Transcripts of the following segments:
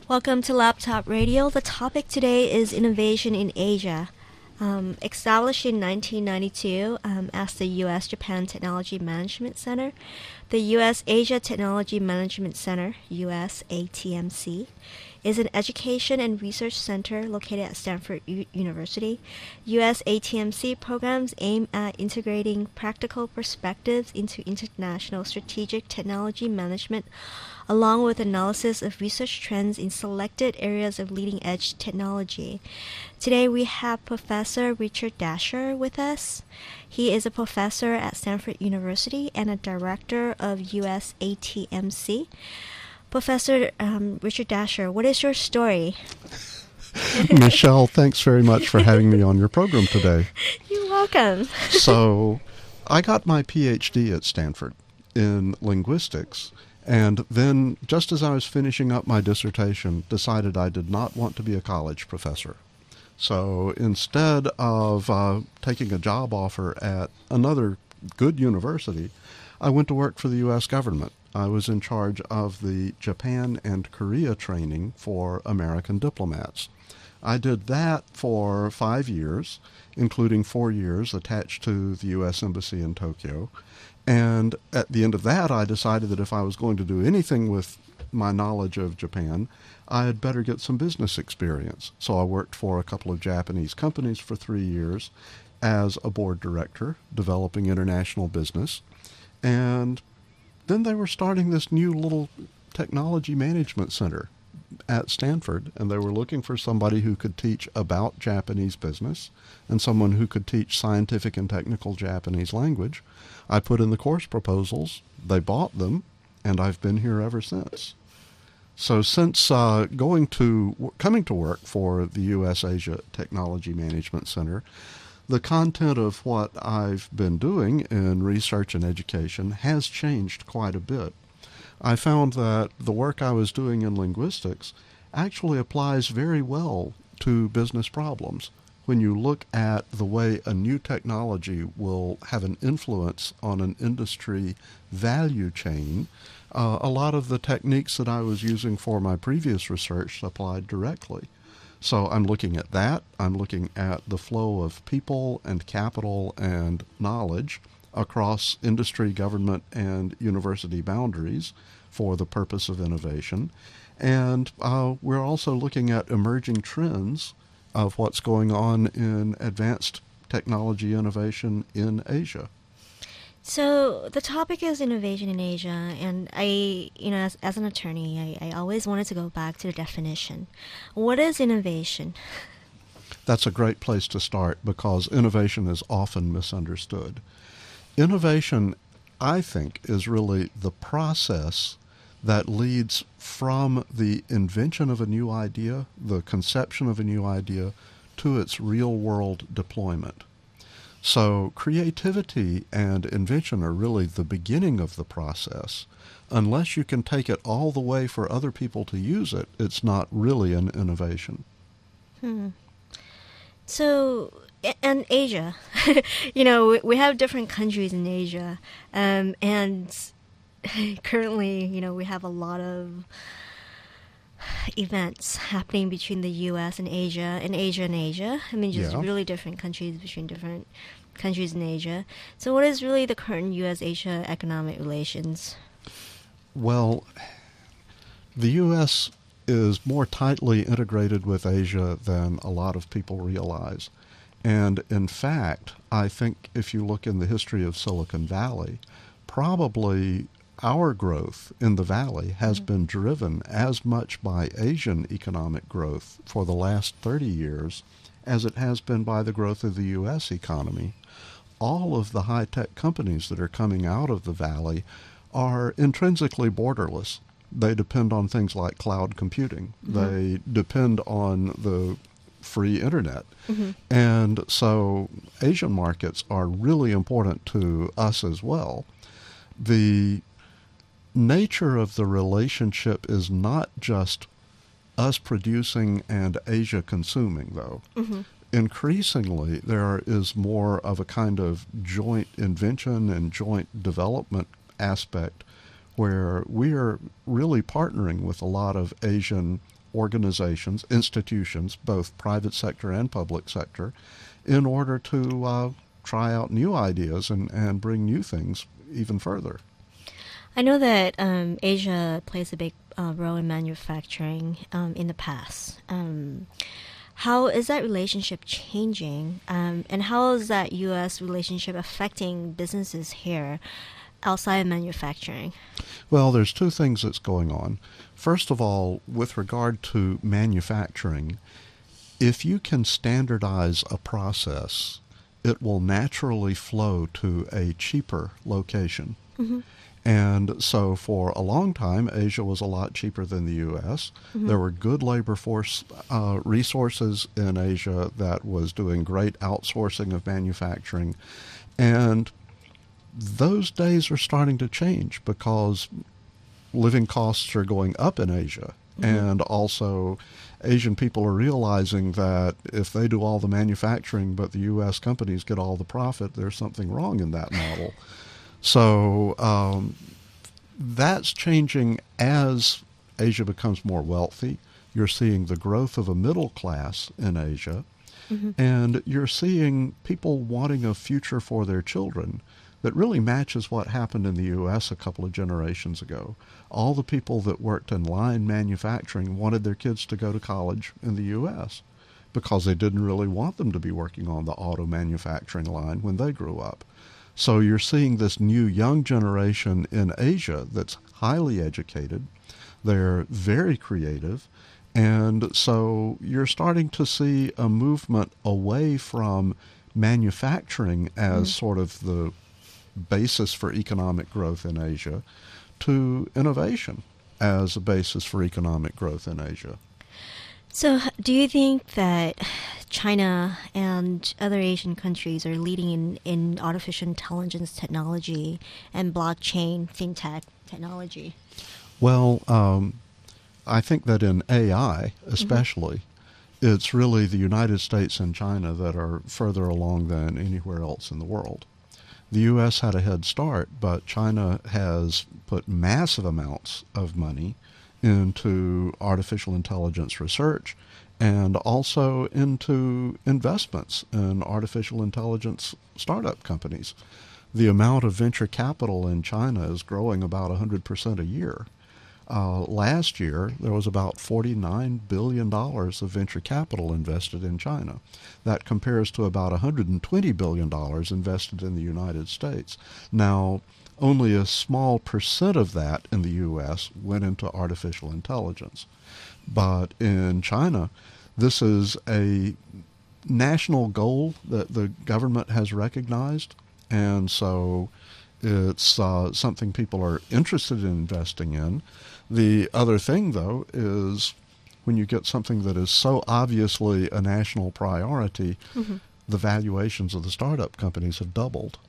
Welcome to Laptop Radio. The topic today is innovation in Asia. Established in 1992 as the U.S.-Japan Technology Management Center, the U.S. Asia Technology Management Center, US ATMC, is an education and research center located at Stanford University. US ATMC programs aim at integrating practical perspectives into international strategic technology management, along with analysis of research trends in selected areas of leading-edge technology. Today we have Professor Richard Dasher with us. He is a professor at Stanford University and a director of US ATMC. Professor Richard Dasher, what is your story? Michelle, thanks very much for having me on your program today. You're welcome. So, I got my PhD at Stanford in linguistics, and then just as I was finishing up my dissertation, decided I did not want to be a college professor. So instead of taking a job offer at another good university, I went to work for the U.S. government. I was in charge of the Japan and Korea training for American diplomats. I did that for 5 years, including 4 years attached to the U.S. Embassy in Tokyo. And at the end of that, I decided that if I was going to do anything with my knowledge of Japan, I had better get some business experience. So I worked for a couple of Japanese companies for 3 years as a board director, developing international business. And then they were starting this new little technology management center at Stanford, and they were looking for somebody who could teach about Japanese business and someone who could teach scientific and technical Japanese language. I put in the course proposals, they bought them, and I've been here ever since. So since coming to work for the U.S. Asia Technology Management Center, the content of what I've been doing in research and education has changed quite a bit. I found that the work I was doing in linguistics actually applies very well to business problems. When you look at the way a new technology will have an influence on an industry value chain, a lot of the techniques that I was using for my previous research applied directly. So I'm looking at that. I'm looking at the flow of people and capital and knowledge across industry, government, and university boundaries for the purpose of innovation. And we're also looking at emerging trends of what's going on in advanced technology innovation in Asia. So the topic is innovation in Asia, and as an attorney, I always wanted to go back to the definition. What is innovation? That's a great place to start because innovation is often misunderstood. Innovation, I think, is really the process that leads from the invention of a new idea, the conception of a new idea, to its real-world deployment. So creativity and invention are really the beginning of the process. Unless you can take it all the way for other people to use it, it's not really an innovation. So, and Asia, we have different countries in Asia, and currently, we have a lot of events happening between the U.S. and Asia, and Asia and Asia. I mean, just really different countries between different countries in Asia. So what is really the current U.S.-Asia economic relations? Well, the U.S. is more tightly integrated with Asia than a lot of people realize. And in fact, I think if you look in the history of Silicon Valley, probably our growth in the valley has been driven as much by Asian economic growth for the last 30 years as it has been by the growth of the U.S. economy. All of the high-tech companies that are coming out of the valley are intrinsically borderless. They depend on things like cloud computing. They depend on the free internet. And so Asian markets are really important to us as well. The nature of the relationship is not just us producing and Asia consuming, though. Increasingly, there is more of a kind of joint invention and joint development aspect where we are really partnering with a lot of Asian organizations, institutions, both private sector and public sector, in order to try out new ideas and bring new things even further. I know that Asia plays a big role in manufacturing in the past. How is that relationship changing? And how is that U.S. relationship affecting businesses here outside of manufacturing? Well, there's two things that's going on. First of all, with regard to manufacturing, if you can standardize a process, it will naturally flow to a cheaper location. Mm-hmm. And so for a long time, Asia was a lot cheaper than the U.S. Mm-hmm. There were good labor force resources in Asia that was doing great outsourcing of manufacturing. And those days are starting to change because living costs are going up in Asia. Mm-hmm. And also Asian people are realizing that if they do all the manufacturing but the U.S. companies get all the profit, there's something wrong in that model. So that's changing as Asia becomes more wealthy. You're seeing the growth of a middle class in Asia, mm-hmm. and you're seeing people wanting a future for their children that really matches what happened in the U.S. a couple of generations ago. All the people that worked in line manufacturing wanted their kids to go to college in the U.S. because they didn't really want them to be working on the auto manufacturing line when they grew up. So you're seeing this new young generation in Asia that's highly educated. They're very creative. And so you're starting to see a movement away from manufacturing as sort of the basis for economic growth in Asia to innovation as a basis for economic growth in Asia. So do you think that China and other Asian countries are leading in artificial intelligence technology and blockchain fintech technology? Well, I think that in AI especially, it's really the United States and China that are further along than anywhere else in the world. The U.S. had a head start, but China has put massive amounts of money into artificial intelligence research and also into investments in artificial intelligence startup companies. The amount of venture capital in China is growing about 100% a year. Last year, there was about $49 billion of venture capital invested in China. That compares to about $120 billion invested in the United States. Now, only a small percent of that in the U.S. went into artificial intelligence. But in China, this is a national goal that the government has recognized, and so it's something people are interested in investing in. The other thing, though, is when you get something that is so obviously a national priority, the valuations of the startup companies have doubled,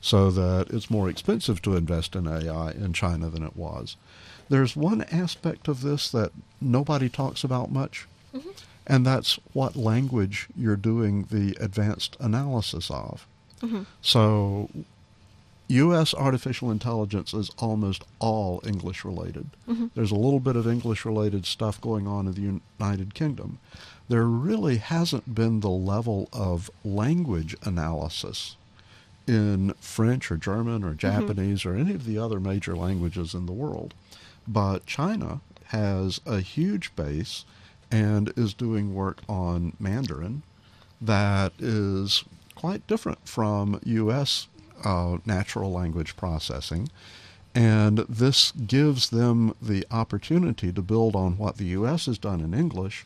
so that it's more expensive to invest in AI in China than it was. There's one aspect of this that nobody talks about much, and that's what language you're doing the advanced analysis of. So U.S. artificial intelligence is almost all English-related. There's a little bit of English-related stuff going on in the United Kingdom. There really hasn't been the level of language analysis in French or German or Japanese or any of the other major languages in the world. But China has a huge base and is doing work on Mandarin that is quite different from U.S. Natural language processing. And this gives them the opportunity to build on what the U.S. has done in English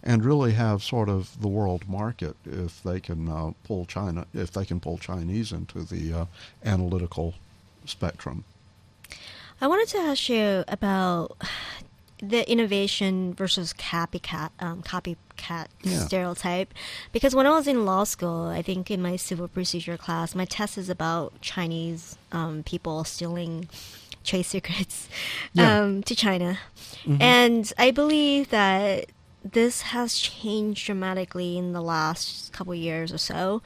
and really have sort of the world market if they can pull Chinese into the analytical spectrum. I wanted to ask you about the innovation versus copycat stereotype, because when I was in law school, I think in my civil procedure class, my test is about Chinese people stealing trade secrets to China. And I believe that this has changed dramatically in the last couple of years or so.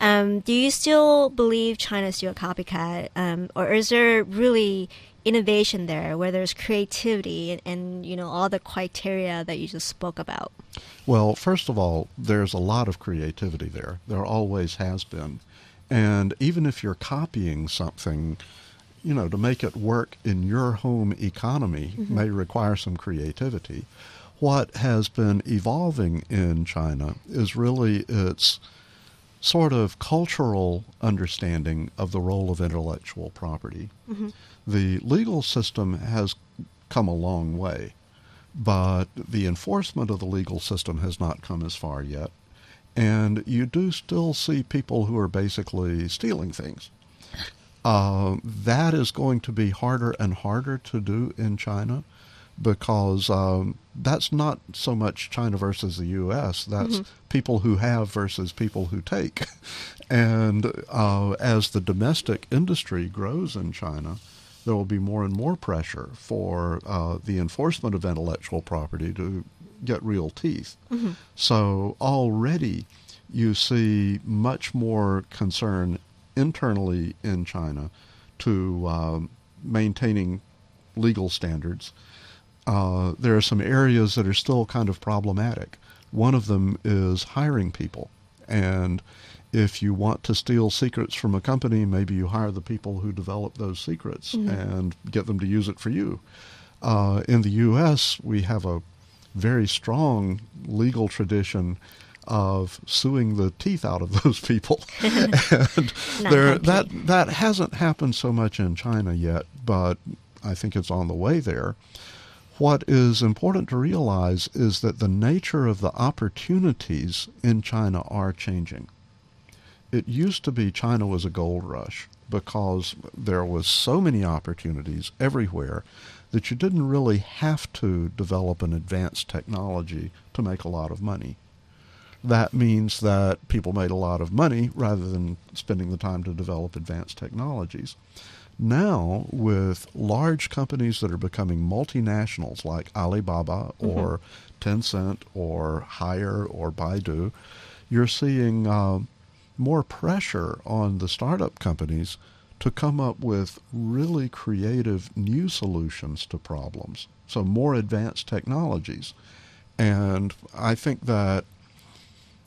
Do you still believe China is still a copycat, or is there really innovation there, where there's creativity and all the criteria that you just spoke about? Well, first of all, there's a lot of creativity there. There always has been. And even if you're copying something, to make it work in your home economy may require some creativity. What has been evolving in China is really its sort of cultural understanding of the role of intellectual property. The legal system has come a long way, but the enforcement of the legal system has not come as far yet. And you do still see people who are basically stealing things. That is going to be harder and harder to do in China because that's not so much China versus the U.S. That's people who have versus people who take. And as the domestic industry grows in China, there will be more and more pressure for the enforcement of intellectual property to get real teeth. So already you see much more concern internally in China to maintaining legal standards. There are some areas that are still kind of problematic. One of them is hiring people. And if you want to steal secrets from a company, maybe you hire the people who develop those secrets and get them to use it for you. In the U.S., we have a very strong legal tradition of suing the teeth out of those people. And that hasn't happened so much in China yet, but I think it's on the way there. What is important to realize is that the nature of the opportunities in China are changing. It used to be China was a gold rush because there was so many opportunities everywhere that you didn't really have to develop an advanced technology to make a lot of money. That means that people made a lot of money rather than spending the time to develop advanced technologies. Now, with large companies that are becoming multinationals like Alibaba or Tencent or Haier or Baidu, you're seeing more pressure on the startup companies to come up with really creative new solutions to problems. So more advanced technologies. And I think that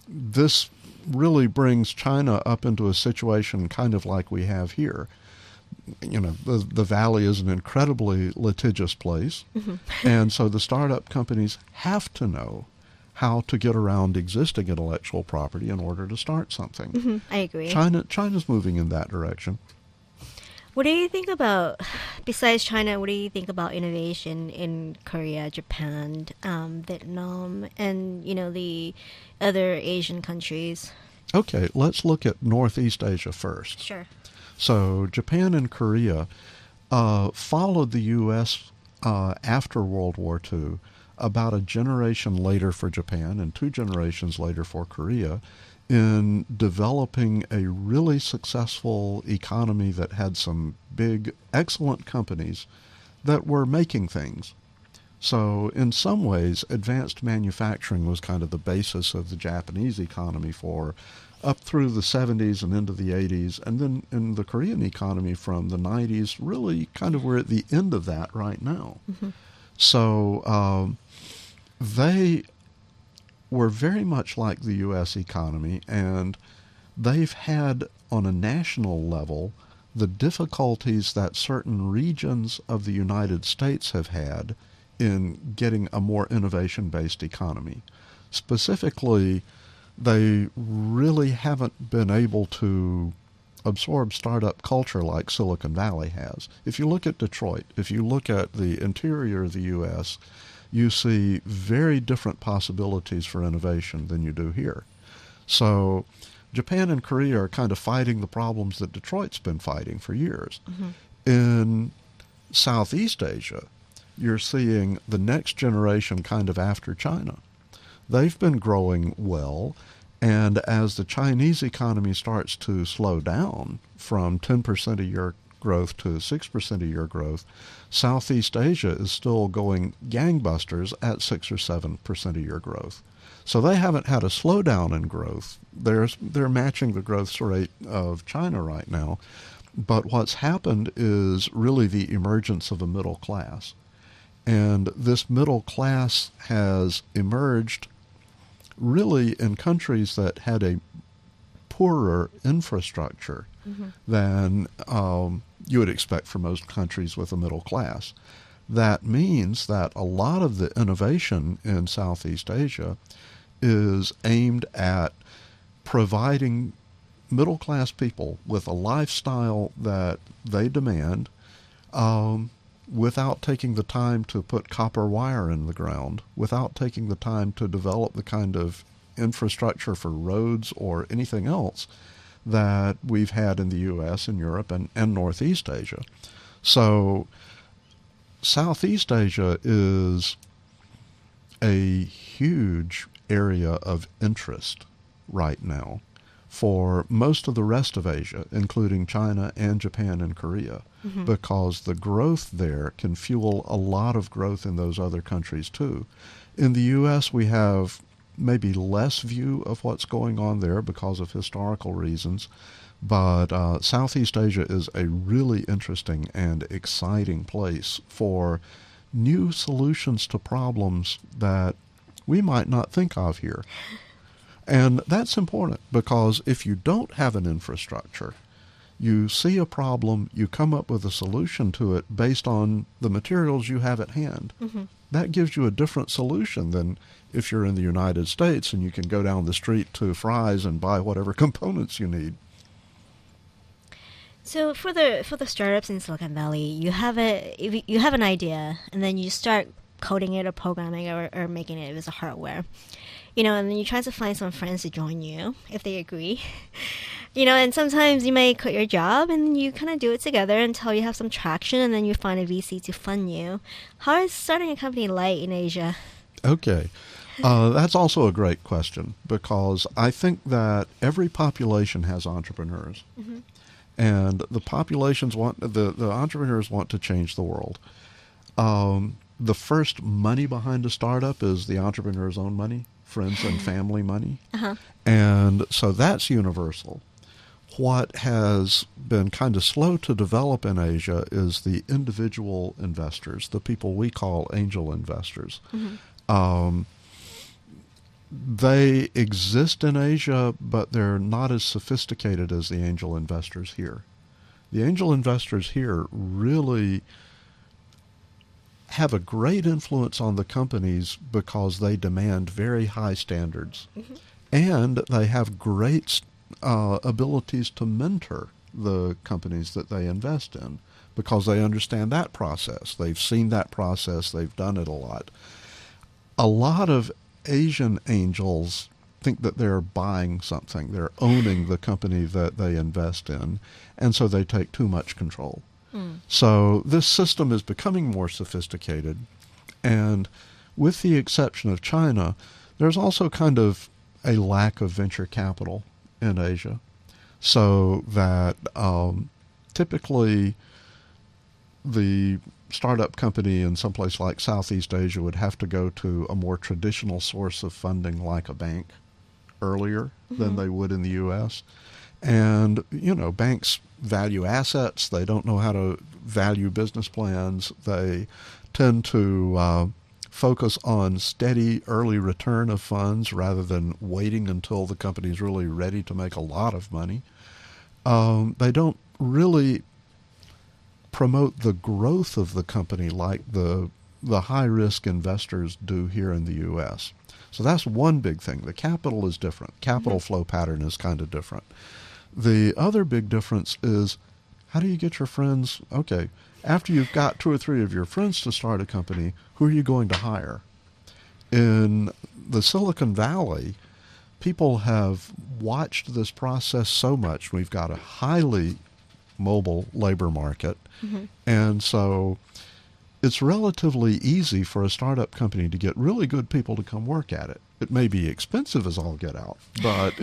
this really brings China up into a situation kind of like we have here. The Valley is an incredibly litigious place, and so the startup companies have to know how to get around existing intellectual property in order to start something. I agree. China's moving in that direction. What do you think about, besides China, what do you think about innovation in Korea, Japan, Vietnam, and, the other Asian countries? Okay, let's look at Northeast Asia first. Sure. So Japan and Korea followed the U.S. After World War II, about a generation later for Japan and 2 generations later for Korea, in developing a really successful economy that had some big, excellent companies that were making things. So in some ways, advanced manufacturing was kind of the basis of the Japanese economy for up through the 70s and into the 80s, and then in the Korean economy from the 90s, really kind of we're at the end of that right now. So they were very much like the U.S. economy, and they've had, on a national level, the difficulties that certain regions of the United States have had in getting a more innovation-based economy. Specifically, they really haven't been able to absorb startup culture like Silicon Valley has. If you look at Detroit, if you look at the interior of the U.S., you see very different possibilities for innovation than you do here. So Japan and Korea are kind of fighting the problems that Detroit's been fighting for years. In Southeast Asia, you're seeing the next generation kind of after China. They've been growing well, and as the Chinese economy starts to slow down from 10% a year growth to 6% a year growth, Southeast Asia is still going gangbusters at 6 or 7% a year growth. So they haven't had a slowdown in growth. They're matching the growth rate of China right now. But what's happened is really the emergence of a middle class. And this middle class has emerged really in countries that had a poorer infrastructure than you would expect for most countries with a middle class. That means that a lot of the innovation in Southeast Asia is aimed at providing middle-class people with a lifestyle that they demand without taking the time to put copper wire in the ground, without taking the time to develop the kind of infrastructure for roads or anything else that we've had in the U.S. and Europe and Northeast Asia. So Southeast Asia is a huge area of interest right now for most of the rest of Asia, including China and Japan and Korea, because the growth there can fuel a lot of growth in those other countries too. In the U.S., we have maybe less view of what's going on there because of historical reasons, but Southeast Asia is a really interesting and exciting place for new solutions to problems that we might not think of here. And that's important because if you don't have an infrastructure, you see a problem, you come up with a solution to it based on the materials you have at hand. That gives you a different solution than if you're in the United States and you can go down the street to Fry's and buy whatever components you need. So for the startups in Silicon Valley, you have an idea, and then you start coding it or programming it or making it as a hardware. And then you try to find some friends to join you if they agree. And sometimes you may quit your job and you kind of do it together until you have some traction, and then you find a VC to fund you. How is starting a company like in Asia? Okay. That's also a great question, because I think that every population has entrepreneurs. And the populations the entrepreneurs want to change the world. The first money behind a startup is the entrepreneur's own money, friends and family money. And so that's universal. What has been kind of slow to develop in Asia is the individual investors, the people we call angel investors. They exist in Asia, but they're not as sophisticated as the angel investors here. The angel investors here really have a great influence on the companies because they demand very high standards. And they have great abilities to mentor the companies that they invest in because they understand that process. They've seen that process. They've done it a lot. A lot of Asian angels think that they're buying something. They're owning the company that they invest in, and so they take too much control. So this system is becoming more sophisticated, and with the exception of China, there's also kind of a lack of venture capital in Asia, so that typically the startup company in someplace like Southeast Asia would have to go to a more traditional source of funding like a bank earlier than they would in the U.S. And, banks value assets. They don't know how to value business plans. They tend to focus on steady early return of funds rather than waiting until the company's really ready to make a lot of money. They don't really promote the growth of the company like the high-risk investors do here in the U.S. So that's one big thing. The capital is different. Capital flow pattern is kind of different. The other big difference is how do you get your friends? Okay, after you've got 2 or 3 of your friends to start a company, who are you going to hire? In the Silicon Valley, people have watched this process so much. We've got a highly mobile labor market, and so it's relatively easy for a startup company to get really good people to come work at it. It may be expensive as all get out, but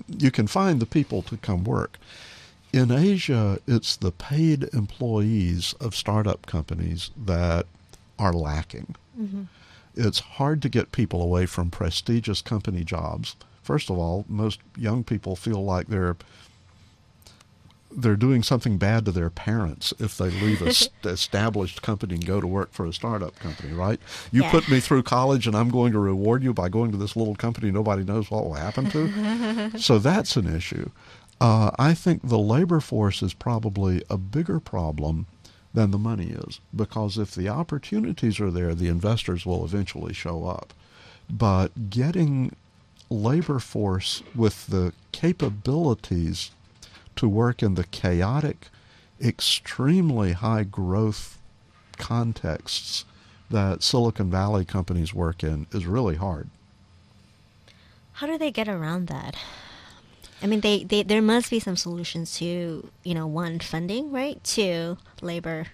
you can find the people to come work. In Asia, it's the paid employees of startup companies that are lacking. It's hard to get people away from prestigious company jobs. First of all, most young people feel like they're they're doing something bad to their parents if they leave a established company and go to work for a startup company, right? You Yeah. put me through college and I'm going to reward you by going to this little company nobody knows what will happen to. So that's an issue. I think the labor force is probably a bigger problem than the money is, because if the opportunities are there, the investors will eventually show up. But getting labor force with the capabilities to work in the chaotic, extremely high growth contexts that Silicon Valley companies work in is really hard. How do they get around that? I mean, there must be some solutions to, one, funding, right? Two, labor.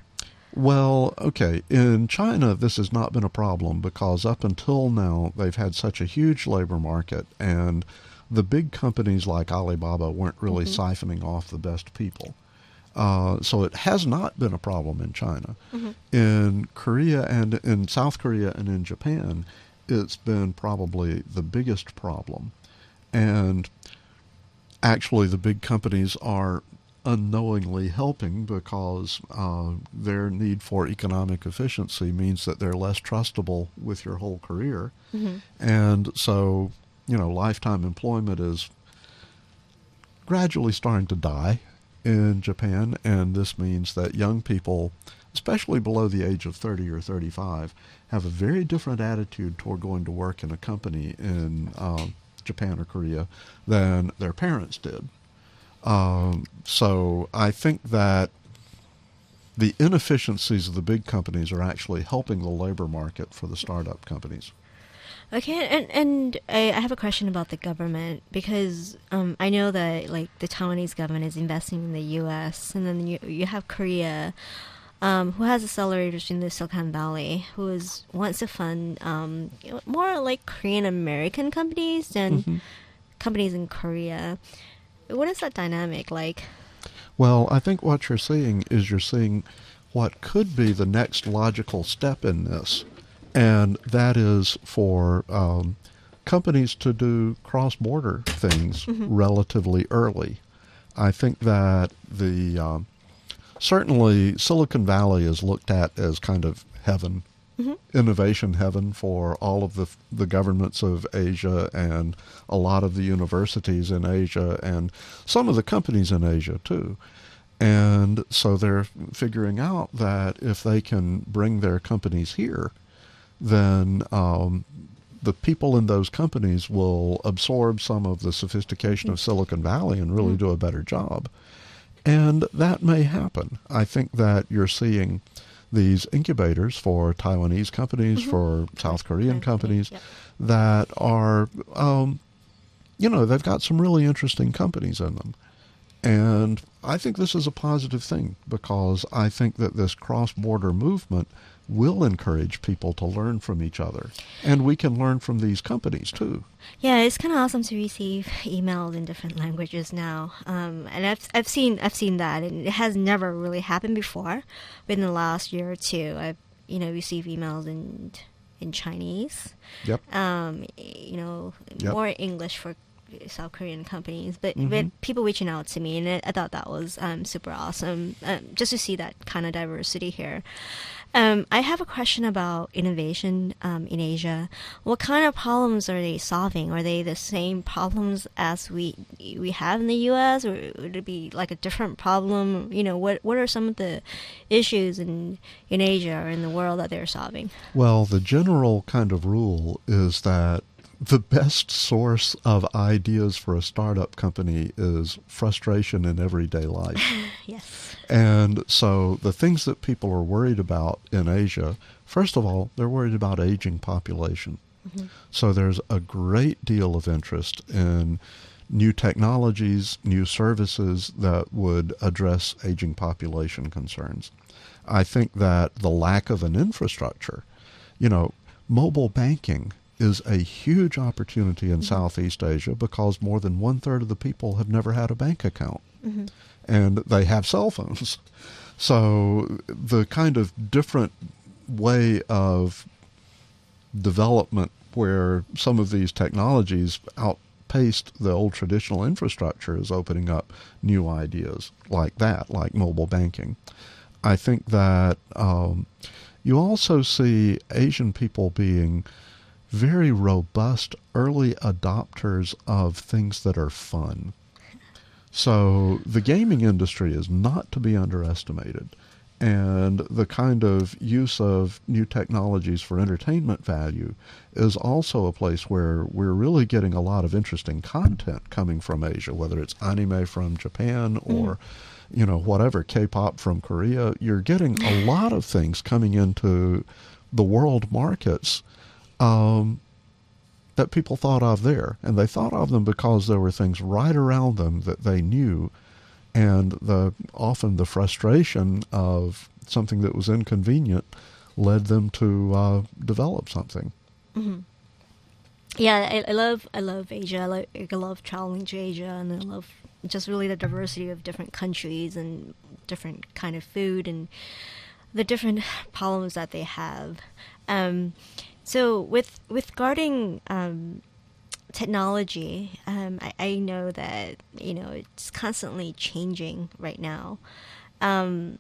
Well, okay, in China this has not been a problem because up until now they've had such a huge labor market, and the big companies like Alibaba weren't really siphoning off the best people. So it has not been a problem in China. In Korea and in South Korea and in Japan, it's been probably the biggest problem. And actually the big companies are unknowingly helping because their need for economic efficiency means that they're less trustable with your whole career. And so, lifetime employment is gradually starting to die in Japan, and this means that young people, especially below the age of 30 or 35, have a very different attitude toward going to work in a company in Japan or Korea than their parents did. So I think that the inefficiencies of the big companies are actually helping the labor market for the startup companies. Okay, and I have a question about the government, because I know that the Taiwanese government is investing in the U.S., and then you have Korea, who has accelerators in the Silicon Valley, who wants to fund more like Korean American companies than companies in Korea. What is that dynamic like? Well, I think what you're seeing what could be the next logical step in this. And that is for companies to do cross-border things relatively early. I think that certainly Silicon Valley is looked at as kind of heaven, innovation heaven for all of the governments of Asia and a lot of the universities in Asia and some of the companies in Asia too. And so they're figuring out that if they can bring their companies here, then the people in those companies will absorb some of the sophistication of Silicon Valley and really do a better job. And that may happen. I think that you're seeing these incubators for Taiwanese companies, for South Korean companies, that are, they've got some really interesting companies in them. And I think this is a positive thing because I think that this cross-border movement will encourage people to learn from each other. And we can learn from these companies too. Yeah, it's kind of awesome to receive emails in different languages now. And I've seen that, and it has never really happened before. But in the last year or two, I've received emails in Chinese. Yep. More English for South Korean companies, but people reaching out to me, and I thought that was super awesome, just to see that kind of diversity here. I have a question about innovation in Asia. What kind of problems are they solving? Are they the same problems as we have in the U.S., or would it be like a different problem? What are some of the issues in Asia or in the world that they're solving? Well, the general kind of rule is that the best source of ideas for a startup company is frustration in everyday life. Yes. And so the things that people are worried about in Asia, first of all, they're worried about aging population. So there's a great deal of interest in new technologies, new services that would address aging population concerns. I think that the lack of an infrastructure, mobile banking is a huge opportunity in Southeast Asia because more than 1/3 of the people have never had a bank account. And they have cell phones. So the kind of different way of development where some of these technologies outpaced the old traditional infrastructure is opening up new ideas like that, like mobile banking. I think that you also see Asian people being very robust early adopters of things that are fun. So the gaming industry is not to be underestimated. And the kind of use of new technologies for entertainment value is also a place where we're really getting a lot of interesting content coming from Asia, whether it's anime from Japan or, whatever, K-pop from Korea. You're getting a lot of things coming into the world markets that people thought of there. And they thought of them because there were things right around them that they knew, and often the frustration of something that was inconvenient led them to develop something. Mm-hmm. Yeah, I love Asia. I love traveling to Asia, and I love just really the diversity of different countries and different kind of food and the different problems that they have. So with regarding technology, I know that it's constantly changing right now. Are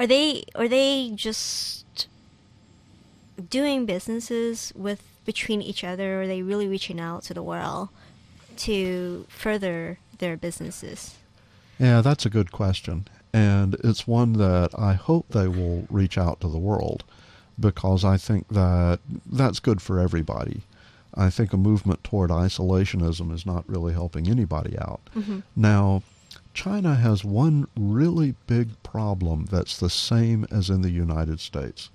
they just doing businesses between each other, or are they really reaching out to the world to further their businesses? Yeah, that's a good question, and it's one that I hope they will reach out to the world, because I think that that's good for everybody. I think a movement toward isolationism is not really helping anybody out. Mm-hmm. Now, China has one really big problem that's the same as in the United States.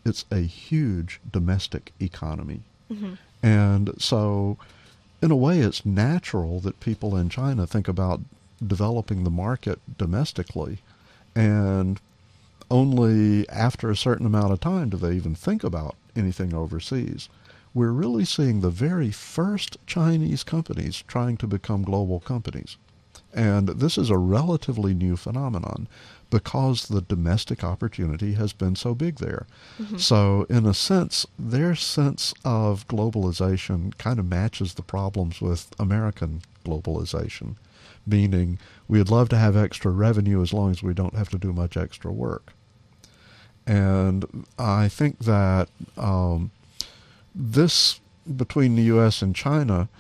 It's a huge domestic economy. Mm-hmm. And so, in a way, it's natural that people in China think about developing the market domestically, and only after a certain amount of time do they even think about anything overseas. We're really seeing the very first Chinese companies trying to become global companies. And this is a relatively new phenomenon because the domestic opportunity has been so big there. Mm-hmm. So in a sense, their sense of globalization kind of matches the problems with American globalization, meaning we'd love to have extra revenue as long as we don't have to do much extra work. And I think that this, between the U.S. and China,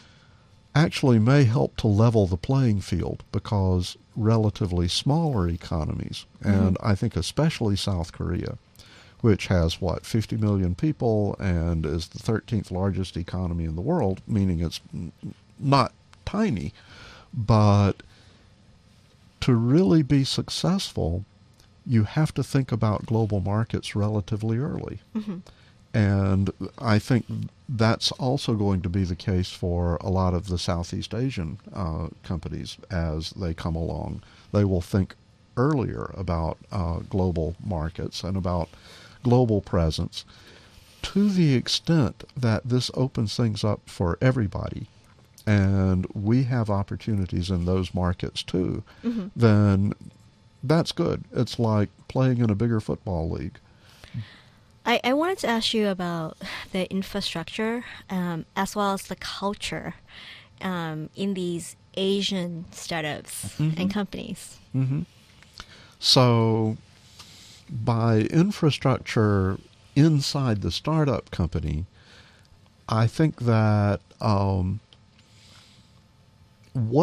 actually may help to level the playing field, because relatively smaller economies, and I think especially South Korea, which has, 50 million people and is the 13th largest economy in the world, meaning it's not tiny, but to really be successful, you have to think about global markets relatively early. Mm-hmm. And I think that's also going to be the case for a lot of the Southeast Asian companies as they come along. They will think earlier about global markets and about global presence, to the extent that this opens things up for everybody, and we have opportunities in those markets too, Mm-hmm. then that's good. It's like playing in a bigger football league. I wanted to ask you about the infrastructure as well as the culture in these Asian startups and companies. Mm-hmm. So by infrastructure inside the startup company, I think that one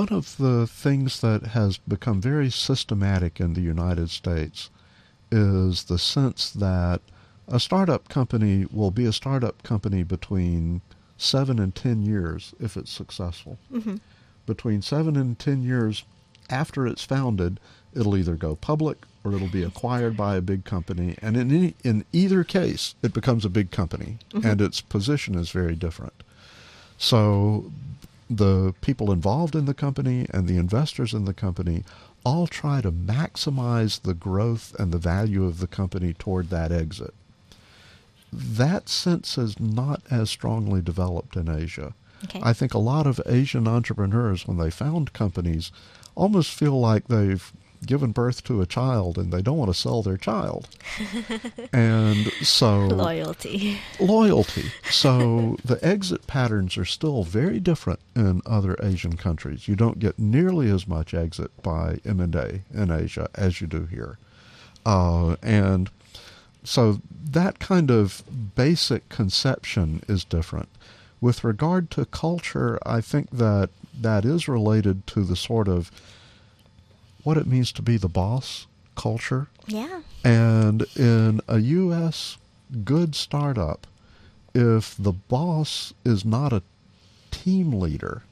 of the things that has become very systematic in the United States is the sense that a startup company will be a startup company between 7 and 10 years if it's successful. Mm-hmm. Between 7 and 10 years after it's founded, it'll either go public or it'll be acquired by a big company. And in either case, it becomes a big company, and its position is very different. So the people involved in the company and the investors in the company all try to maximize the growth and the value of the company toward that exit. That sense is not as strongly developed in Asia. Okay. I think a lot of Asian entrepreneurs, when they found companies, almost feel like they've given birth to a child and they don't want to sell their child. And so... Loyalty. So the exit patterns are still very different in other Asian countries. You don't get nearly as much exit by M&A in Asia as you do here. And so that kind of basic conception is different. With regard to culture, I think that is related to the sort of what it means to be the boss culture. Yeah. And in a U.S. good startup, if the boss is not a team leader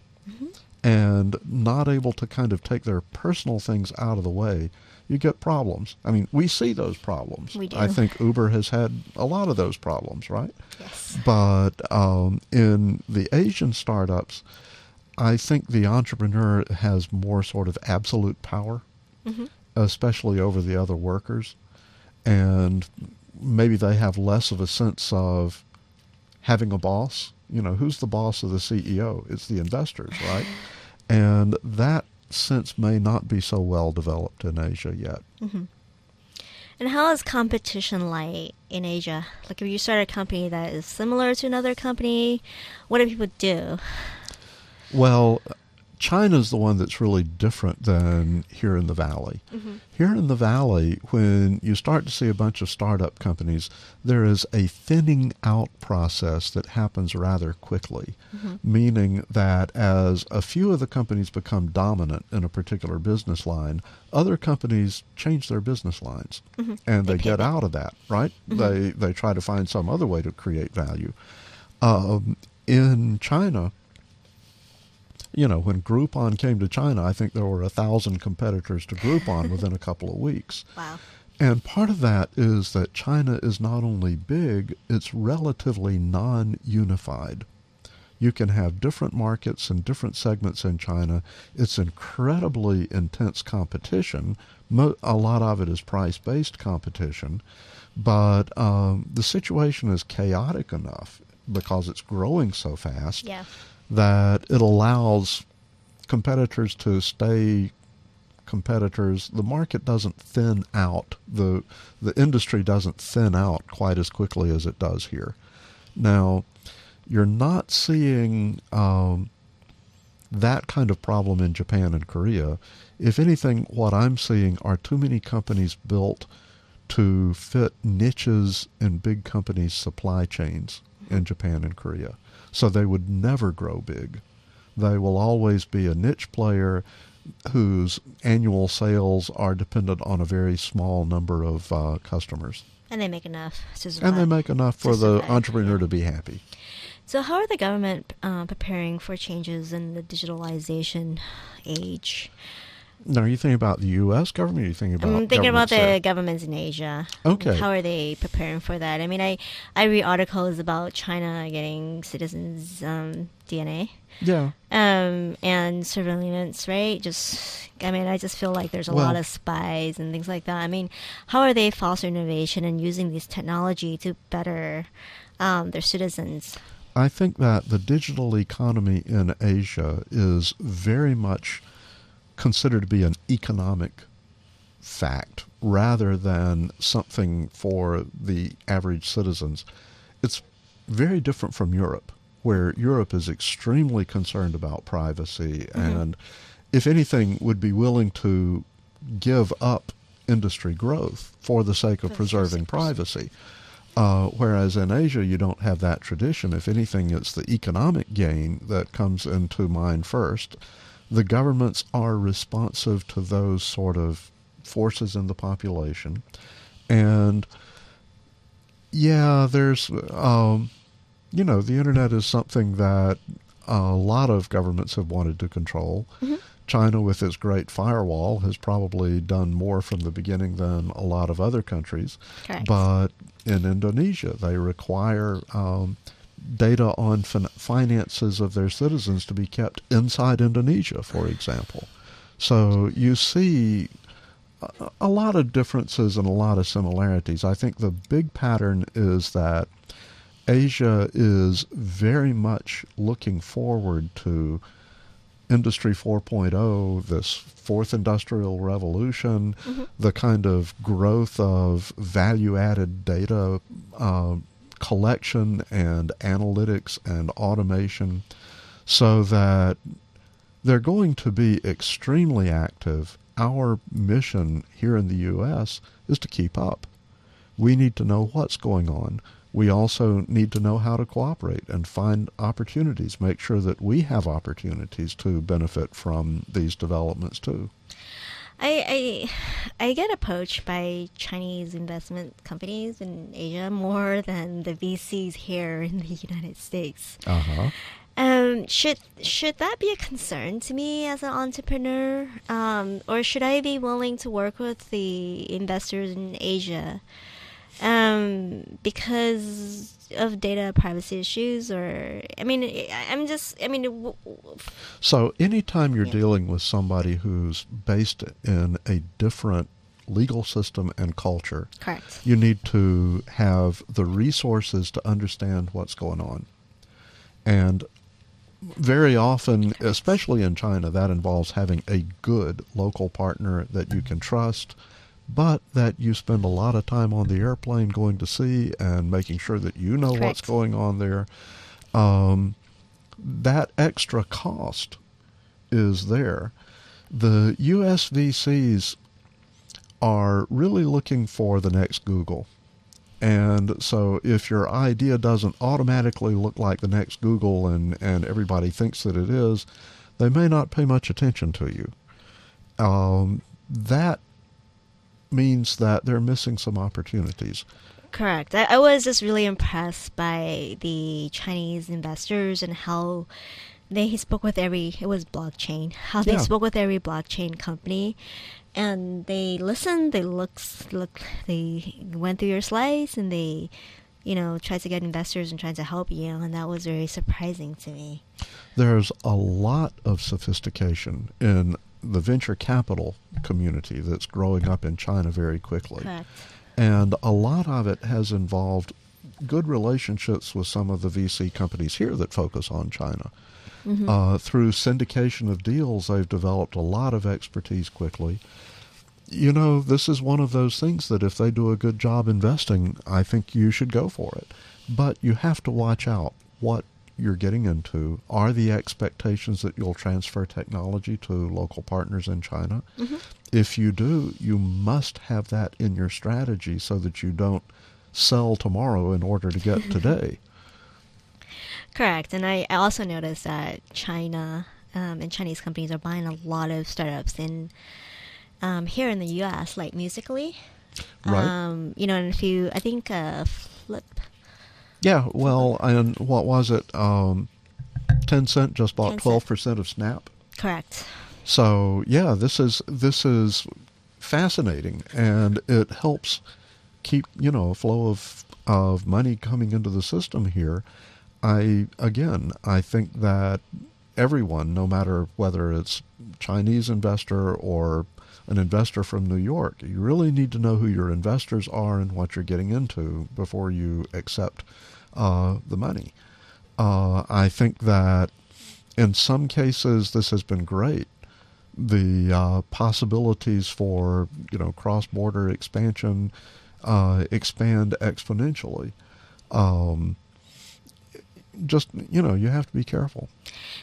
and not able to kind of take their personal things out of the way, you get problems. I mean, we see those problems. We do. I think Uber has had a lot of those problems, right? Yes. But in the Asian startups, I think the entrepreneur has more sort of absolute power, especially over the other workers. And maybe they have less of a sense of having a boss. You know, who's the boss of the CEO? It's the investors, right? And that sense may not be so well developed in Asia yet. And how is competition like in Asia? Like if you start a company that is similar to another company, what do people do? Well, China's the one that's really different than here in the Valley. Here in the Valley, when you start to see a bunch of startup companies, there is a thinning out process that happens rather quickly, meaning that as a few of the companies become dominant in a particular business line, other companies change their business lines, and they get out of that, right? They try to find some other way to create value. In China, you know, when Groupon came to China, I think there were 1,000 competitors to Groupon within a couple of weeks. Wow. And part of that is that China is not only big, it's relatively non-unified. You can have different markets and different segments in China. It's incredibly intense competition. A lot of it is price-based competition. But the situation is chaotic enough because it's growing so fast. Yeah. That it allows competitors to stay competitors. The market doesn't thin out. The industry doesn't thin out quite as quickly as it does here. Now, you're not seeing that kind of problem in Japan and Korea. If anything, what I'm seeing are too many companies built to fit niches in big companies' supply chains in Japan and Korea. So they would never grow big. They will always be a niche player whose annual sales are dependent on a very small number of customers. And they make enough to survive. And they make enough for the entrepreneur to be happy. So how are the government preparing for changes in the digitalization age? Now, are you thinking about the U.S. government, or are you thinking about I'm thinking about there? the governments in Asia. Okay. How are they preparing for that? I mean, I read articles about China getting citizens' DNA. Yeah. And surveillance, right? I just feel like there's a lot of spies and things like that. I mean, how are they fostering innovation and using this technology to better their citizens? I think that the digital economy in Asia is very much considered to be an economic fact rather than something for the average citizens. It's very different from Europe, where Europe is extremely concerned about privacy and, if anything, would be willing to give up industry growth for the sake of preserving privacy. Whereas in Asia, you don't have that tradition. If anything, it's the economic gain that comes into mind first. The governments are responsive to those sort of forces in the population. And, yeah, there's, the internet is something that a lot of governments have wanted to control. China, with its great firewall, has probably done more from the beginning than a lot of other countries. Correct. But in Indonesia, they require data on finances of their citizens to be kept inside Indonesia, for example. So you see a lot of differences and a lot of similarities. I think the big pattern is that Asia is very much looking forward to Industry 4.0, this fourth industrial revolution, the kind of growth of value-added data collection and analytics and automation, so that they're going to be extremely active. Our mission here in the U.S. is to keep up. We need to know what's going on. We also need to know how to cooperate and find opportunities, make sure that we have opportunities to benefit from these developments too. I get approached by Chinese investment companies in Asia more than the VCs here in the United States. Should that be a concern to me as an entrepreneur, or should I be willing to work with the investors in Asia because of data privacy issues? Or So anytime you're dealing with somebody who's based in a different legal system and culture, correct, you need to have the resources to understand what's going on. And very often, especially in China, that involves having a good local partner that you can trust, but that you spend a lot of time on the airplane going to see and making sure that you know correct, what's going on there. That extra cost is there. The U.S. VCs are really looking for the next Google. And so if your idea doesn't automatically look like the next Google and everybody thinks that it is, they may not pay much attention to you. That means that they're missing some opportunities. correct. I was just really impressed by the Chinese investors and how they spoke with it was blockchain, how they spoke with every blockchain company. And they listened, they they went through your slides, and they, tried to get investors and tried to help you, and that was very surprising to me. There's a lot of sophistication in the venture capital community that's growing up in China very quickly. Correct. And a lot of it has involved good relationships with some of the VC companies here that focus on China. Through syndication of deals, they've developed a lot of expertise quickly. This is one of those things that if they do a good job investing, I think you should go for it. But you have to watch out what you're getting into. Are the expectations that you'll transfer technology to local partners in China? If you do, you must have that in your strategy so that you don't sell tomorrow in order to get today. Correct. And I also noticed that China and Chinese companies are buying a lot of startups in here in the U.S., like Musical.ly. Right. And I think Flip. Yeah, well, and what was it? Tencent just bought 12% of Snap. Correct. So, yeah, this is fascinating, and it helps keep, a flow of money coming into the system here. I think that everyone, no matter whether it's Chinese investor or an investor from New York, you really need to know who your investors are and what you're getting into before you accept the money. I think that in some cases this has been great. The possibilities for cross-border expansion expand exponentially. You have to be careful.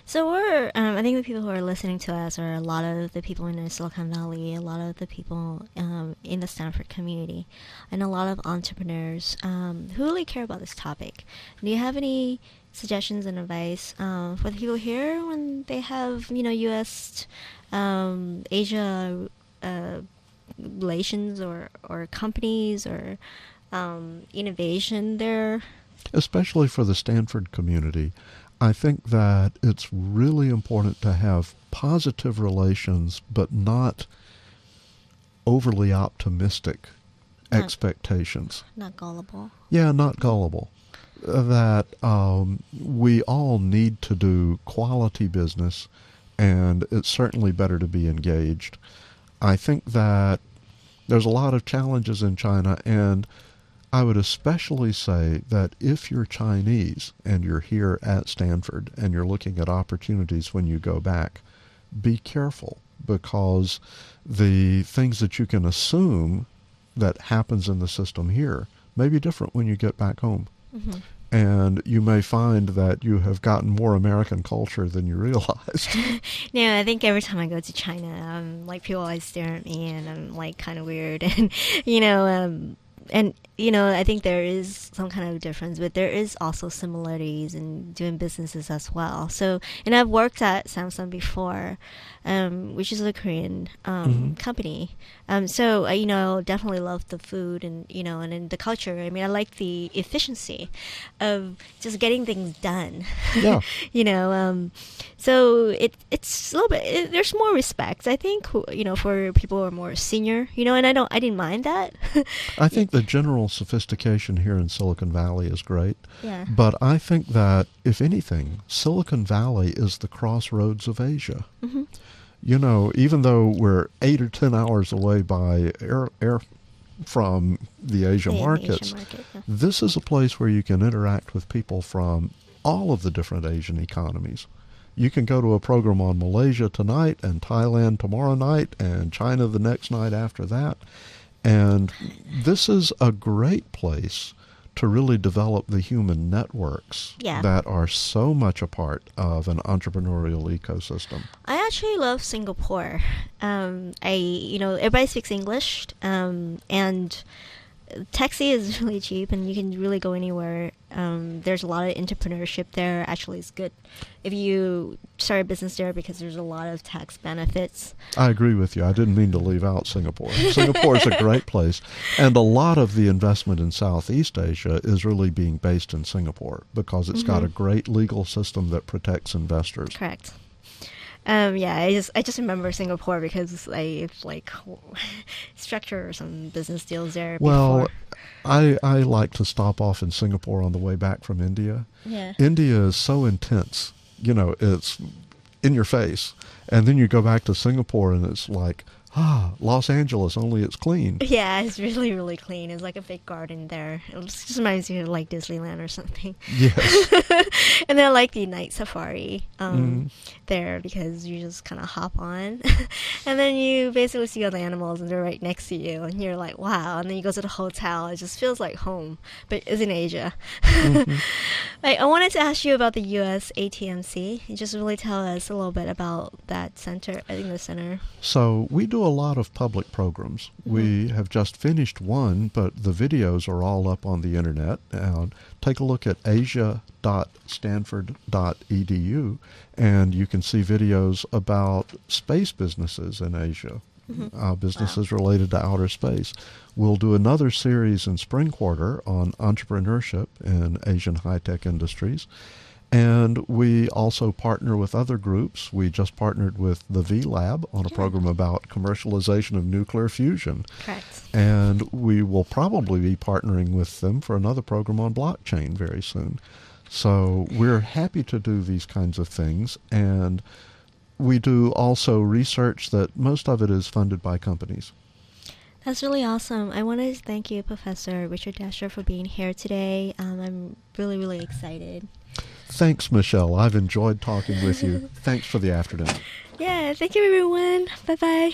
So I think the people who are listening to us are a lot of the people in Silicon Valley, a lot of the people in the Stanford community, and a lot of entrepreneurs who really care about this topic. Do you have any suggestions and advice for the people here when they have, U.S. Asia relations or companies or innovation there? Especially for the Stanford community, I think that it's really important to have positive relations, but not overly optimistic expectations. Not gullible. Yeah, not gullible. That we all need to do quality business, and it's certainly better to be engaged. I think that there's a lot of challenges in China, and I would especially say that if you're Chinese and you're here at Stanford and you're looking at opportunities when you go back, be careful, because the things that you can assume that happens in the system here may be different when you get back home. Mm-hmm. And you may find that you have gotten more American culture than you realized. No, I think every time I go to China, like people always stare at me, and I'm like kind of weird, and you know, I think there is some kind of difference, but there is also similarities in doing businesses as well. So, and I've worked at Samsung before, which is a Korean company. So definitely love the food and and then the culture. I mean, I like the efficiency of just getting things done. Yeah. So it's a little bit. There's more respect, I think. For people who are more senior. And I didn't mind that. I think the general sophistication here in Silicon Valley is great. Yeah. But I think that, if anything, Silicon Valley is the crossroads of Asia. Mm-hmm. Even though we're 8 or 10 hours away by air from the Asia markets, Yeah. this is a place where you can interact with people from all of the different Asian economies. You can go to a program on Malaysia tonight and Thailand tomorrow night and China the next night after that. And this is a great place to really develop the human networks that are so much a part of an entrepreneurial ecosystem. I actually love Singapore. Everybody speaks English, and taxi is really cheap, and you can really go anywhere. There's a lot of entrepreneurship there. Actually, it's good if you start a business there because there's a lot of tax benefits. I agree with you. I didn't mean to leave out Singapore. Singapore is a great place, and a lot of the investment in Southeast Asia is really being based in Singapore because it's got a great legal system that protects investors. Correct. I just remember Singapore because I structure some business deals there. Well, before. I like to stop off in Singapore on the way back from India. Yeah. India is so intense, it's in your face, and then you go back to Singapore and it's like, Los Angeles, only it's clean. Yeah, it's really, really clean. It's like a big garden there. It just reminds you of like Disneyland or something. Yes. And then I like the night safari there because you just kind of hop on. And then you basically see all the animals and they're right next to you. And you're like, wow. And then you go to the hotel. It just feels like home, but it's in Asia. I wanted to ask you about the U.S. ATMC. You just really tell us a little bit about that center, I think the center. So we do a lot of public programs. We have just finished one, but the videos are all up on the internet. Take a look at asia.stanford.edu, and you can see videos about space businesses in Asia, businesses related to outer space. We'll do another series in spring quarter on entrepreneurship in Asian high-tech industries. And we also partner with other groups. We just partnered with the V Lab on a program about commercialization of nuclear fusion. Correct. And we will probably be partnering with them for another program on blockchain very soon. So we're happy to do these kinds of things. And we do also research that most of it is funded by companies. That's really awesome. I want to thank you, Professor Richard Dasher, for being here today. I'm really, really excited. Thanks, Michelle. I've enjoyed talking with you. Thanks for the afternoon. Yeah, thank you, everyone. Bye-bye.